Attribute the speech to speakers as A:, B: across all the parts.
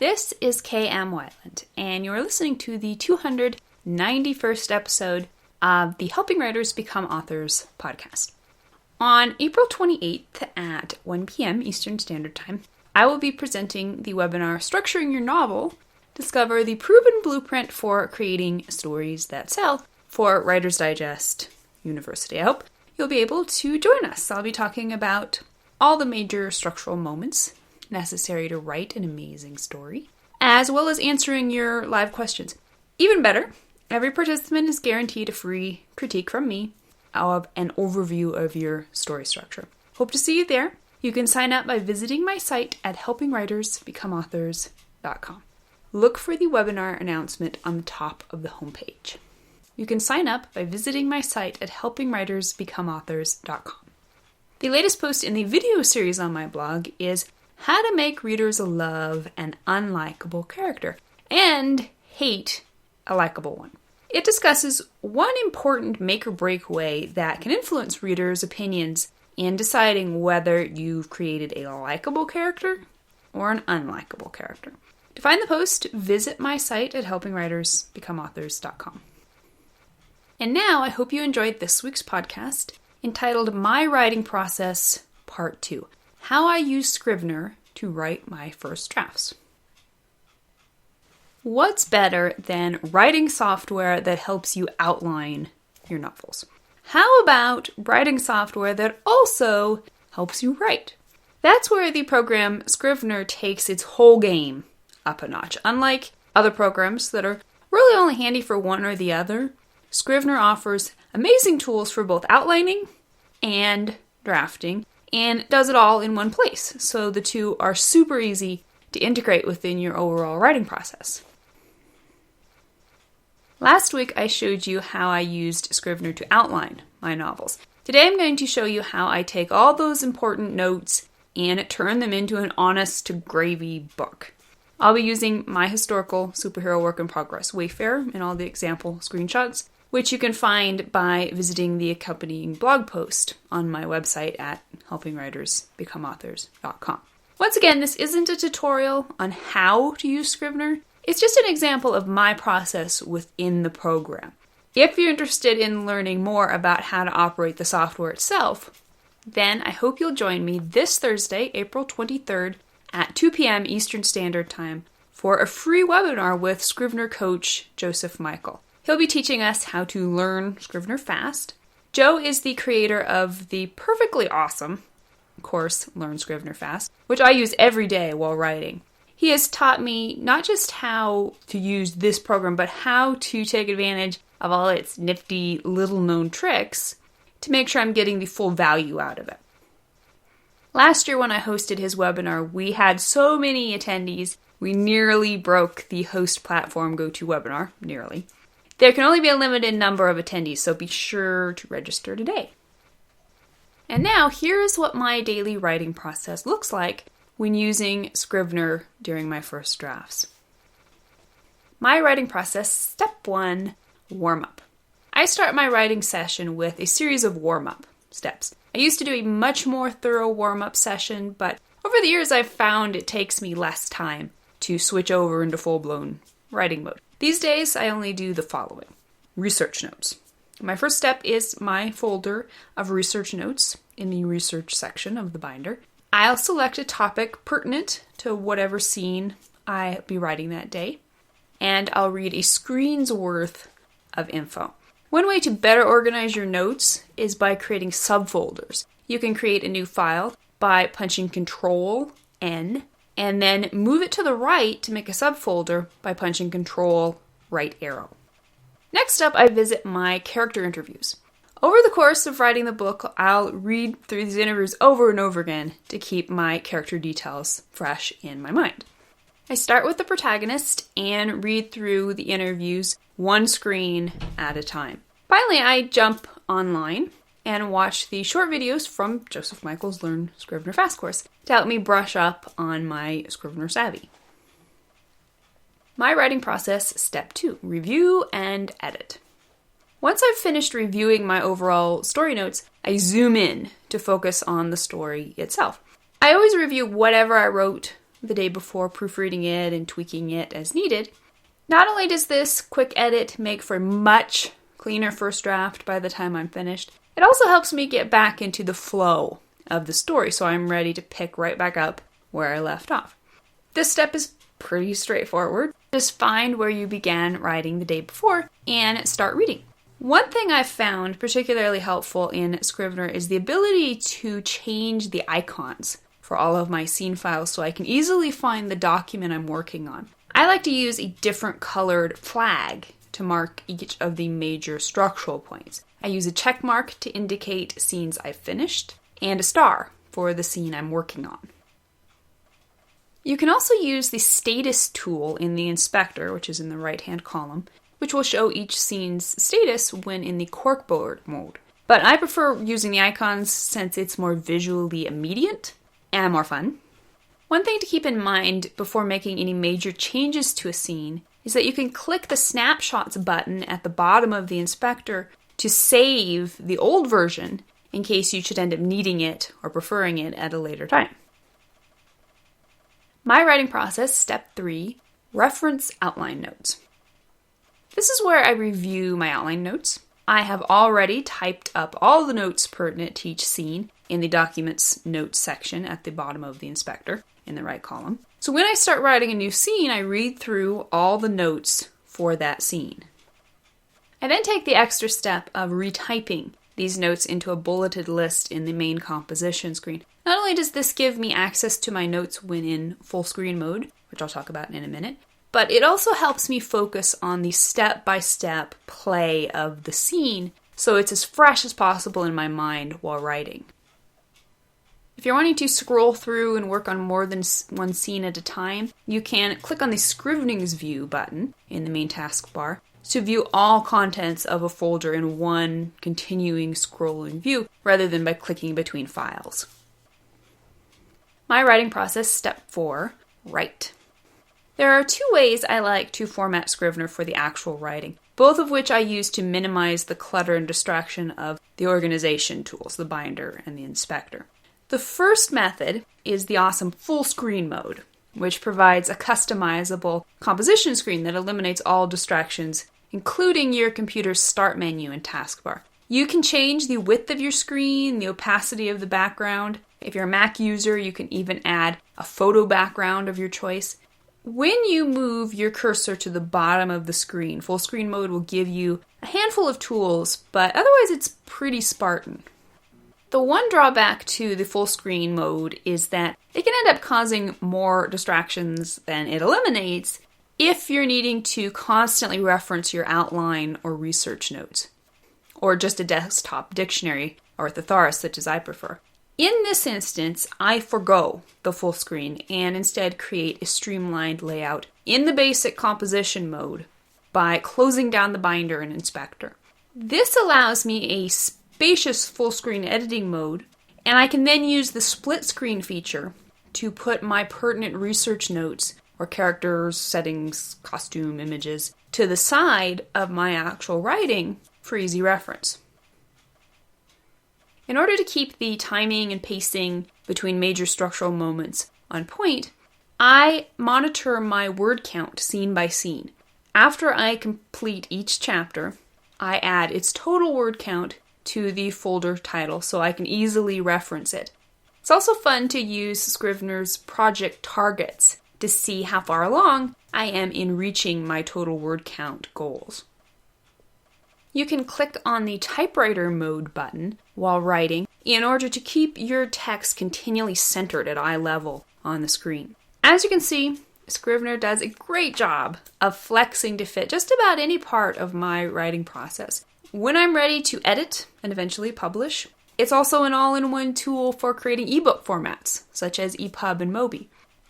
A: This is K.M. Wyland, and you're listening to the 291st episode of the Helping Writers Become Authors podcast. On April 28th at 1 p.m. Eastern Standard Time, I will be presenting the webinar Structuring Your Novel, Discover the Proven Blueprint for Creating Stories That Sell for Writer's Digest University. I hope you'll be able to join us. I'll be talking about all the major structural moments necessary to write an amazing story, as well as answering your live questions. Even better, every participant is guaranteed a free critique from me of an overview of your story structure. Hope to see you there. You can sign up by visiting my site at helpingwritersbecomeauthors.com. Look for the webinar announcement on the top of the homepage. You can sign up by visiting my site at helpingwritersbecomeauthors.com. The latest post in the video series on my blog is how to make readers love an unlikable character and hate a likable one. It discusses one important make-or-break way that can influence readers' opinions in deciding whether you've created a likable character or an unlikable character. To find the post, visit my site at helpingwritersbecomeauthors.com. And now I hope you enjoyed this week's podcast entitled My Writing Process Part 2. How I use Scrivener to write my first drafts. What's better than writing software that helps you outline your novels? How about writing software that also helps you write? That's where the program Scrivener takes its whole game up a notch. Unlike other programs that are really only handy for one or the other, Scrivener offers amazing tools for both outlining and drafting, and does it all in one place, so the two are super easy to integrate within your overall writing process. Last week I showed you how I used Scrivener to outline my novels. Today I'm going to show you how I take all those important notes and turn them into an honest-to-gravy book. I'll be using my historical superhero work in progress, Wayfarer, and all the example screenshots, which you can find by visiting the accompanying blog post on my website at helpingwritersbecomeauthors.com. Once again, this isn't a tutorial on how to use Scrivener. It's just an example of my process within the program. If you're interested in learning more about how to operate the software itself, then I hope you'll join me this Thursday, April 23rd at 2 p.m. Eastern Standard Time for a free webinar with Scrivener coach Joseph Michael. He'll be teaching us how to learn Scrivener fast. Joe is the creator of the perfectly awesome course, Learn Scrivener Fast, which I use every day while writing. He has taught me not just how to use this program, but how to take advantage of all its nifty, little-known tricks to make sure I'm getting the full value out of it. Last year when I hosted his webinar, we had so many attendees, we nearly broke the host platform GoToWebinar, nearly. There can only be a limited number of attendees, so be sure to register today. And now, here's what my daily writing process looks like when using Scrivener during my first drafts. My writing process, step 1, warm-up. I start my writing session with a series of warm-up steps. I used to do a much more thorough warm-up session, but over the years I've found it takes me less time to switch over into full-blown writing mode. These days, I only do the following. Research notes. My first step is my folder of research notes in the research section of the binder. I'll select a topic pertinent to whatever scene I'll be writing that day, and I'll read a screen's worth of info. One way to better organize your notes is by creating subfolders. You can create a new file by punching Control-N, and then move it to the right to make a subfolder by punching Control right arrow. Next up, I visit my character interviews. Over the course of writing the book, I'll read through these interviews over and over again to keep my character details fresh in my mind. I start with the protagonist and read through the interviews one screen at a time. Finally, I jump online and watch the short videos from Joseph Michael's Learn Scrivener Fast course to help me brush up on my Scrivener savvy. My writing process, step 2, review and edit. Once I've finished reviewing my overall story notes, I zoom in to focus on the story itself. I always review whatever I wrote the day before, proofreading it and tweaking it as needed. Not only does this quick edit make for a much cleaner first draft by the time I'm finished, it also helps me get back into the flow of the story so I'm ready to pick right back up where I left off. This step is pretty straightforward. Just find where you began writing the day before and start reading. One thing I've found particularly helpful in Scrivener is the ability to change the icons for all of my scene files so I can easily find the document I'm working on. I like to use a different colored flag to mark each of the major structural points. I use a check mark to indicate scenes I've finished, and a star for the scene I'm working on. You can also use the status tool in the inspector, which is in the right-hand column, which will show each scene's status when in the corkboard mode. But I prefer using the icons since it's more visually immediate and more fun. One thing to keep in mind before making any major changes to a scene is that you can click the snapshots button at the bottom of the inspector to save the old version in case you should end up needing it or preferring it at a later time. My writing process, step 3, reference outline notes. This is where I review my outline notes. I have already typed up all the notes pertinent to each scene in the document's notes section at the bottom of the inspector in the right column. So when I start writing a new scene, I read through all the notes for that scene. I then take the extra step of retyping these notes into a bulleted list in the main composition screen. Not only does this give me access to my notes when in full screen mode, which I'll talk about in a minute, but it also helps me focus on the step-by-step play of the scene so it's as fresh as possible in my mind while writing. If you're wanting to scroll through and work on more than one scene at a time, you can click on the Scrivening's View button in the main taskbar to view all contents of a folder in one continuing scrolling view rather than by clicking between files. My writing process, step 4, write. There are 2 ways I like to format Scrivener for the actual writing, both of which I use to minimize the clutter and distraction of the organization tools, the binder and the inspector. The first method is the awesome full screen mode, which provides a customizable composition screen that eliminates all distractions, including your computer's start menu and taskbar. You can change the width of your screen, the opacity of the background. If you're a Mac user, you can even add a photo background of your choice. When you move your cursor to the bottom of the screen, full screen mode will give you a handful of tools, but otherwise it's pretty Spartan. The one drawback to the full screen mode is that it can end up causing more distractions than it eliminates if you're needing to constantly reference your outline or research notes, or just a desktop dictionary or a thesaurus such as I prefer. In this instance, I forgo the full screen and instead create a streamlined layout in the basic composition mode by closing down the binder and inspector. This allows me a spacious full screen editing mode, and I can then use the split screen feature to put my pertinent research notes or characters, settings, costume, images to the side of my actual writing for easy reference. In order to keep the timing and pacing between major structural moments on point, I monitor my word count scene by scene. After I complete each chapter, I add its total word count to the folder title so I can easily reference it. It's also fun to use Scrivener's project targets to see how far along I am in reaching my total word count goals. You can click on the typewriter mode button while writing in order to keep your text continually centered at eye level on the screen. As you can see, Scrivener does a great job of flexing to fit just about any part of my writing process. When I'm ready to edit and eventually publish, it's also an all-in-one tool for creating ebook formats, such as EPUB and Mobi.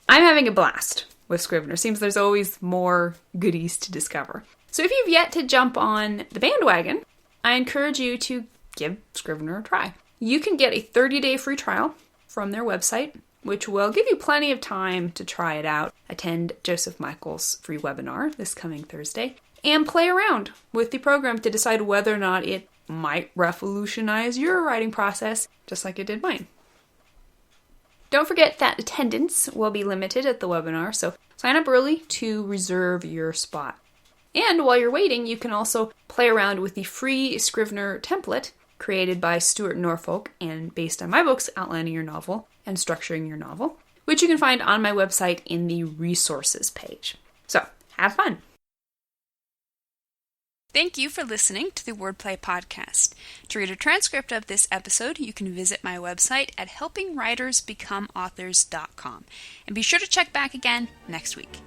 A: I'm having a blast with Scrivener. Seems there's always more goodies to discover. So if you've yet to jump on the bandwagon, I encourage you to give Scrivener a try. You can get a 30-day free trial from their website, which will give you plenty of time to try it out, attend Joseph Michael's free webinar this coming Thursday, and play around with the program to decide whether or not it might revolutionize your writing process, just like it did mine. Don't forget that attendance will be limited at the webinar, so sign up early to reserve your spot. And while you're waiting, you can also play around with the free Scrivener template created by Stuart Norfolk and based on my books outlining your novel and structuring your novel, which you can find on my website in the resources page. So, have fun! Thank you for listening to the Wordplay Podcast. To read a transcript of this episode, you can visit my website at helpingwritersbecomeauthors.com. And be sure to check back again next week.